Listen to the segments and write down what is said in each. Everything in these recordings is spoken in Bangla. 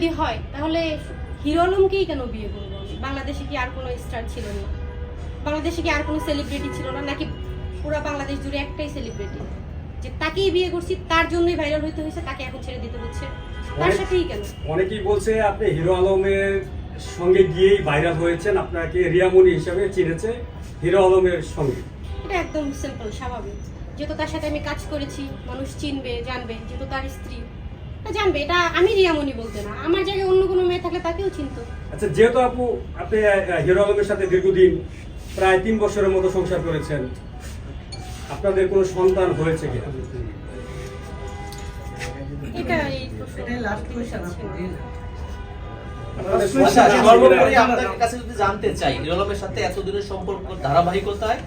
যদি হয় তাহলে হিরো আলমকেই কেন বিয়ে করবো আমি? বাংলাদেশে কি আর কোনো স্টার ছিল না? বাংলাদেশে কি আর কোনো সেলিব্রিটি ছিল না? নাকি পুরো বাংলাদেশ জুড়ে একটাই সেলিব্রিটি যে তাকেই বিয়ে করছি, তার জন্যই ভাইরাল হইতে হয়েছে, তাকে এখন ছেড়ে দিতে হচ্ছে? তার সাথেই কেন? অনেকেই বলছে আপনি হিরো আলমের সঙ্গে গিয়েই ভাইরাল হয়েছেন, আপনাকে রিয়ামণি হিসেবে চিনেছে হিরো আলমের সঙ্গে। এটা একদম সিম্পল, স্বাভাবিক। যেহেতু তার সাথে আমি কাজ করেছি, মানুষ চিনবে, জানবে, যেহেতু তার স্ত্রী জানবে। এটা আমি রিয়ামণি বলতে না, আমার জায়গায় অন্য কোনো মেয়ে থাকলে তাকেও চিনতো। আচ্ছা, যেহেতু আপনি হিরো আলমের সাথে দীর্ঘদিন প্রায় 3 বছরের মতো সংসার করেছেন, আপনাদের কোনো সন্তান হয়েছে কিনা? এটা এই লাস্ট কোশ্চেন সর্বোপরি আপনার কাছে যদি জানতে চাই হিরো আলমের সাথে এতদিনের সম্পর্ক ধারাবাহিকতায়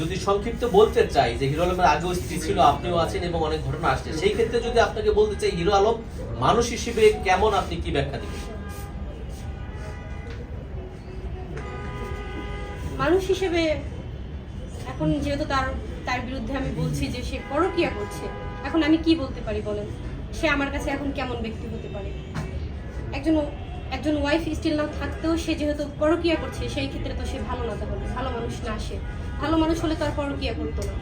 যদি সংক্ষিপ্ত বলতে চাই যে হিরো আলমের আগেও স্ত্রী ছিল, আপনিও আছেন এবং অনেক ঘটনা আসছে, সেই ক্ষেত্রে যদি আপনাকে বলতে চাই হিরো আলম মানুষ হিসেবে কেমন, আপনি কি ব্যাখ্যা দিবেন? মানুষ হিসেবে এখন যেহেতু তার বিরুদ্ধে আমি বলছি যে সে পরকীয়া করছে, এখন আমি কি বলতে পারি বলেন? সে আমার কাছে এখন কেমন ব্যক্তি হতে পারে? একজন ওয়াইফ স্টিল না থাকতেও সে যেহেতু পরকীয়া করছে, সেই ক্ষেত্রে তো সে ভালো না, তাহলে ভালো মানুষ না। সে ভালো মানুষ হলে তো আর পরকীয়া করতো না।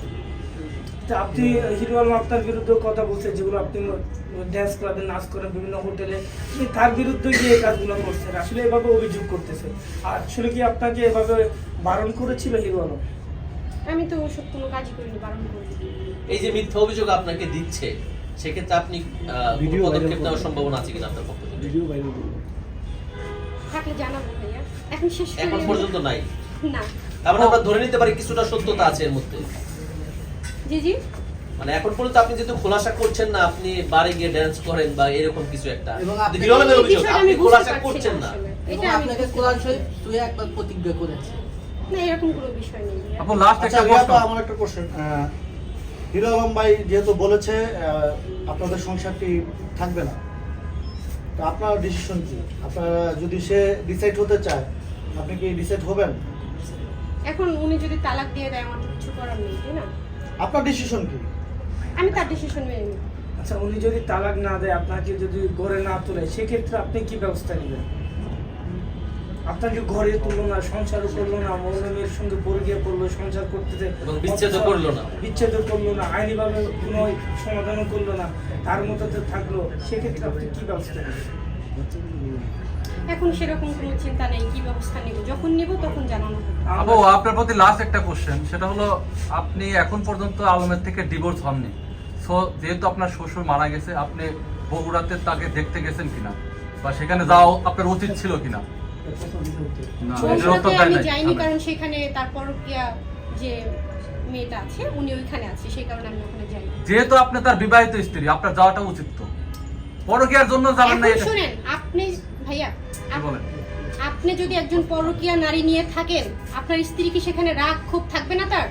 আপনি হিরো আলম আপনার বিরুদ্ধে কথা বলছে, যেগুলো আপনি ড্যান্স ক্লাবে নাচ করেন, বিভিন্ন হোটেলে, তার বিরুদ্ধে গিয়ে এই কাজগুলো করছেন, আসলে এভাবে অভিযোগ করতেছে। আর আসলে কি আপনাকে এভাবে বারণ করেছিল হিরো আলম? আমি তো ওসব কোনো কাজই করিনি, বারণ করিনি। এই যে মিথ্যা অভিযোগ আপনাকে দিচ্ছে, সেক্ষেত্রে আপনি কোনো পদক্ষেপ নেওয়ার সম্ভাবনা আছে কিনা আপনার পক্ষ থেকে? ভিডিও ভাইরাল থাকলে জানাবো ভাইয়া, এখন শেষ এখন পর্যন্ত নাই না। তার মানে আমরা ধরে নিতে পারি কিছুটা সত্যতা আছে এর মধ্যে। জি জি, মানে এখন পর্যন্ত আপনি যেহেতু খোলাসা করছেন না আপনি বারে গিয়ে ড্যান্স করেন বা এরকম কিছু একটা, এবং আপনি হিরো আলমের অভিযোগ বিষয়টা আপনি আমি বুঝতে খোলাসা পারছি করছেন না। আসলে। এবং এটা আমি আপনাকে কোরআন শরীফ তুই একবার প্রতিজ্ঞা করেছে। না, এরকম কোনো বিষয় নেই ভাইয়া। আপু লাস্ট আচ্ছা একটা রিয়া প্রশ্ন। আপা, আমার একটা কোশ্চেন। হিরো আলম ভাই যেহেতু বলেছে আপনাদের সংসারটি থাকবে না, তো আপনার ডিসিশন কি? আপনারা যদি সে ডিসাইড হতে চায়, আপনি কি ডিসাইড হবেন? এখন উনি যদি তালাক দিয়ে দেয়, আমার তো কিছু করার নেই, তাই না? আপনার ডিসিশন কি? আমি তার ডিসিশন মেনে নিই। আচ্ছা, উনি যদি তালাক না দেয়, আপনাকে যদি গড়ে না তোলে, সেক্ষেত্রে আপনি কি ব্যবস্থা নেবেন? আপনাকে ঘরে তুললো না, সংসারও করলো না, মৌলমের সঙ্গে পরিচয় করলো, সংসার করতেছে এবং বিচ্ছেদ করলো না, আইনিভাবে কোনো সমাধানও করলো না, তার মতো থাকলো, সেক্ষেত্রে আপনি কি ব্যবস্থা নেবেন? এখন সেরকম কোনো চিন্তা নেই, কি ব্যবস্থা নিব, যখন নিব তখন জানানো হবে। আপু আপনার প্রতি লাস্ট একটা কোশ্চেন, সেটা হলো আপনি এখন পর্যন্ত আলমের থেকে ডিভোর্স হননি, সো যেহেতু আপনার শ্বশুর মারা গেছে, আপনি বগুড়াতে তাকে দেখতে গেছেন কিনা বা সেখানে যাওয়া আপনার উচিত ছিল কিনা? না, এটার উত্তর বগুড়াতে দেয় আমি নাই। যাইনি, কারণ সেখানে তার পরকীয়া যে মেয়েটা আছে উনি ওইখানে আছে, সেই কারণে আমি ওখানে যাই। যেহেতু আপনি তার বিবাহিত স্ত্রী, আপনার যাওয়াটা উচিত তো। পরকীয়ার জন্য যাবেন না এখন এটা শুনেন আপনি ভাইয়া, কি বলেন? আপনি যদি একজন পরকীয়া নারী নিয়ে থাকেন, আপনার স্ত্রী কি সেখানে রাগ ক্ষোভ থাকবে না? তার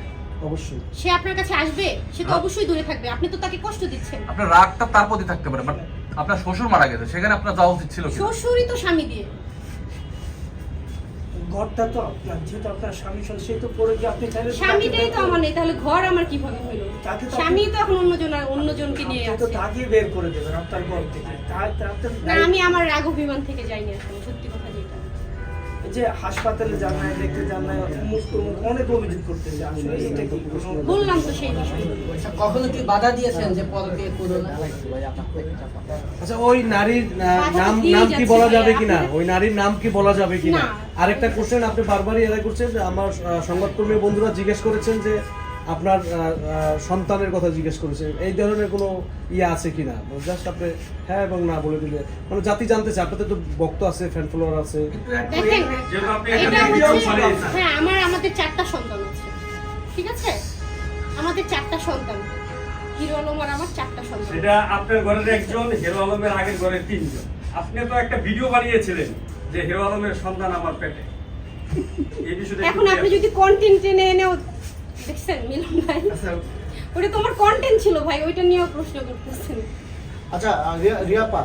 অবশ্যই। সে আপনার কাছে আসবে, সে তো অবশ্যই দূরে থাকবে। আপনি তো তাকে কষ্ট দিচ্ছেন। আপনার রাগটা তার প্রতি থাকতে পারে, বাট আপনার শ্বশুর মারা গেছে, সেখানে আপনার যাওয়া উচিত ছিল কিনা? শ্বশুরই তো স্বামী দিয়ে। ঘরটা তো আপনার, যেহেতু আপনার স্বামী সে তো পরে গিয়ে আপনি চাইলে স্বামীটাই তো আমার নেই, তাহলে ঘর আমার কিভাবে হইলো? তাকে তো স্বামী তো এখন অন্যজনকে নিয়ে আপনি তো আছে। তাকে বের করে দেবেন আপনার ঘর থেকে। না, আমি আমার রাগ অভিমান থেকে যাইনি আসলে, সত্যি কথা যেটা। যে হাসপাতালে যান নাই, দেখতে যান নাই, অমুক তমুক অনেক অভিযোগ করতেছে, আসলে এটা কি কোনো- বললাম তো সেই বিষয়। আচ্ছা, কখনো কি বাধা দিয়েছেন যে পরকীয়া করো না? আচ্ছা, ওই নারীর নাম দিয়ে নাম কি যাচ্ছে বলা ভাইয়া, যাবে কিনা? আপনাদের- ওই নারীর নাম কি বলা যাবে কিনা? না। আরেকটা কোশ্চেন আপনি বারবারই এরা করছেন যে আমার সংবাদকর্মী বন্ধুরা জিজ্ঞেস করেছেন যে আপনার সন্তানের কথা জিজ্ঞেস করেছেন, এই ধরনের কোনো ইয়ে আছে কিনা? জাস্ট আপনি হ্যাঁ এবং না বলে দিলে মানে জাতি জানতে চায়, আপনাদের তো ভক্ত আছে, ফ্যান ফলোয়ার আছে। দেখেন, যেহেতু আপনি এটা এখানে ভিডিও হচ্ছে, বানিয়েছেন, হ্যাঁ, আমাদের 4টা সন্তান আছে, ঠিক আছে? আমাদের 4টা সন্তান, হিরো আলম আর আমার 4টা সন্তান। সেটা আপনার ঘরের একজন, হিরো আলমের আগের ঘরের 3 জন। আপনি তো একটা ভিডিও বানিয়েছিলেন যে হিরো আলমের সন্তান আমার পেটে, এই বিষয়টা এখন আপনি যদি কন্টেন্ট টেনে এনেও দেখছেন মিলন ভাই, ওটা তোমার কন্টেন্ট ছিল ভাই, ওইটা নিয়েও প্রশ্ন করতেছেন। আচ্ছা রিয়াপা,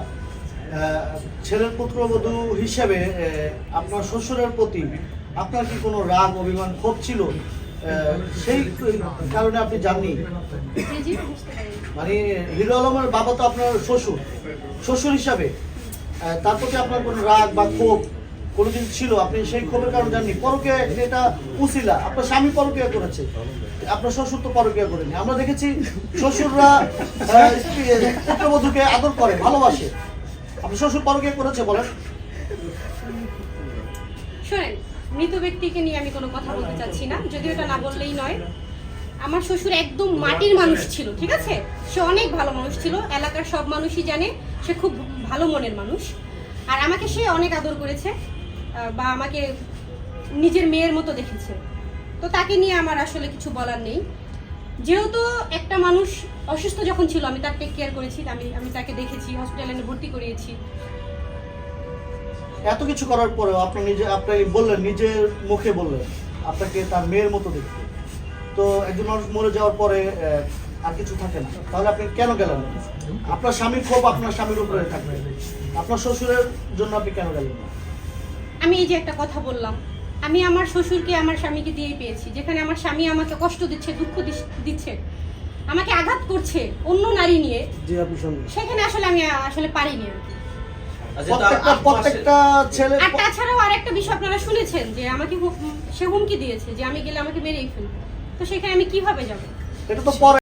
ছেলের পুত্রবধূ হিসেবে আপনার শ্বশুরের প্রতি আপনার কি কোনো রাগ অভিমান ক্ষোভ ছিল? সেই কারণে আপনি জাননি? জি জি, বুঝতে পারি। মানে হিরো আলমের বাবা তো আপনার শ্বশুর হিসাবে তার প্রতি আপনার কোনো রাগ বা ক্ষোভ কোনো কিছু ছিল, আপনি সেই ক্ষোভের কারণে জাননি পরকীয়া এটা উছিলা, আপনার স্বামী পরকীয়া করেছে, আপনার শ্বশুর তো পরকীয়া করেনি। আমরা দেখেছি শ্বশুররা পুত্রবধূকে আদর করে, ভালোবাসে। আপনার শ্বশুর পরকীয়া করেছে বলেন? শোনেন, মৃত ব্যক্তিকে নিয়ে আমি কোনো কথা বলতে চাচ্ছি না, যদিও এটা না বললেই নয়। আমার শ্বশুর একদম মাটির মানুষ ছিল, ঠিক আছে? সে অনেক ভালো মানুষ ছিল, এলাকার সব মানুষই জানে সে খুব ভালো মনের মানুষ। আর আমাকে সে অনেক আদর করেছে, বা আমাকে নিজের মেয়ের মতো দেখেছে। তো তাকে নিয়ে আমার আসলে কিছু বলার নেই। যেহেতু একটা মানুষ অসুস্থ যখন ছিল, আমি তার টেক কেয়ার করেছি, আমি তাকে দেখেছি, হসপিটালে এনে ভর্তি করিয়েছি। এত কিছু করার পরেও আপনি বললেন, নিজের মুখে বললেন আপনাকে তার মেয়ের মতো দেখতে। তো একজন মানুষ মরে যাওয়ার পরে আর কিছু থাকে না, তাহলে আপনি কেন গেলেন না? আপনার স্বামীর ক্ষোভ আপনার স্বামীর উপরে থাকবে, আপনার শ্বশুরের জন্য আপনি কেন গেলেন না? আমি এই যে একটা কথা বললাম, আমি আমার শ্বশুরকে আমার স্বামীকে দিয়েই পেয়েছি। যেখানে আমার স্বামী আমাকে কষ্ট দিচ্ছে, দুঃখ দিচ্ছে, আমাকে আঘাত করছে অন্য নারী নিয়ে, জি আপনি শুনুন। সেখানে আমি আসলে পারিনি আর কি। প্রত্যেকটা ছেলে আর তাছাড়াও আরেকটা বিষয় আপনারা শুনেছেন যে আমাকে সে হুমকি দিয়েছে যে আমি গেলে আমাকে মেরেই ফেলবে। তো সেখানে আমি কিভাবে যাব? এটা তো পরে